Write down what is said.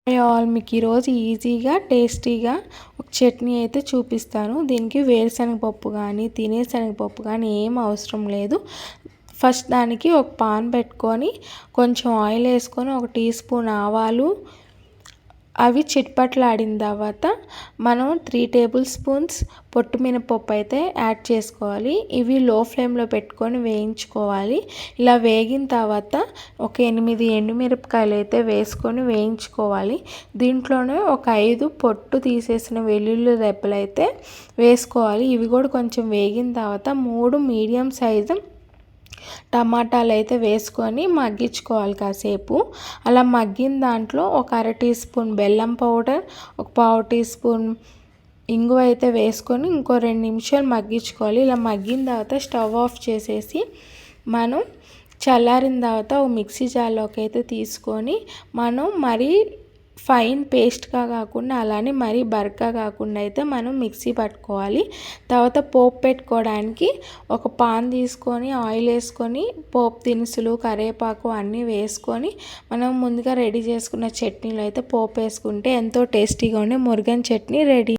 Hi all, మీకు ఈరోజు ఈజీగా టేస్టీగా ఒక చట్నీ అయితే చూపిస్తాను. దీనికి వేరుశనగపప్పు కానీ తినే శనగపప్పు కానీ ఏం అవసరం లేదు. ఫస్ట్ దానికి ఒక పాన్ పెట్టుకొని కొంచెం ఆయిల్ వేసుకొని 1 టీ స్పూన్ ఆవాలు అవి చిట్పట్లాడిన తర్వాత మనం 3 టేబుల్ స్పూన్స్ పొట్టు మినపప్పు అయితే యాడ్ చేసుకోవాలి. ఇవి లో ఫ్లేమ్లో పెట్టుకొని వేయించుకోవాలి. ఇలా వేగిన తర్వాత ఒక 8 ఎండుమిరపకాయలు అయితే వేసుకొని వేయించుకోవాలి. దీంట్లోనే ఒక 5 పొట్టు తీసేసిన వెల్లుల్లి రెబ్బలు అయితే వేసుకోవాలి. ఇవి కూడా కొంచెం వేగిన తర్వాత 3 మీడియం సైజు టమాటాలు అయితే వేసుకొని మగ్గించుకోవాలి కాసేపు. అలా మగ్గిన దాంట్లో ఒక 1/2 టీ స్పూన్ బెల్లం పౌడర్, ఒక 1/4 టీ స్పూన్ ఇంగువ అయితే వేసుకొని ఇంకో 2 నిమిషాలు మగ్గించుకోవాలి. ఇలా మగ్గిన తర్వాత స్టవ్ ఆఫ్ చేసేసి మనం చల్లారిన తర్వాత ఒక మిక్సీ జార్లోకి అయితే తీసుకొని మనం మరీ ఫైన్ పేస్ట్గా కాకుండా అలానే మరీ బరక్గా కాకుండా అయితే మనం మిక్సీ పట్టుకోవాలి. తర్వాత పోపు పెట్టుకోవడానికి ఒక పాన్ తీసుకొని ఆయిల్ వేసుకొని పోపు దినుసులు కరివేపాకు అన్నీ వేసుకొని మనం ముందుగా రెడీ చేసుకున్న చట్నీలో అయితే పోపు వేసుకుంటే ఎంతో టేస్టీగా ఉండే మురుగన్ చట్నీ రెడీ.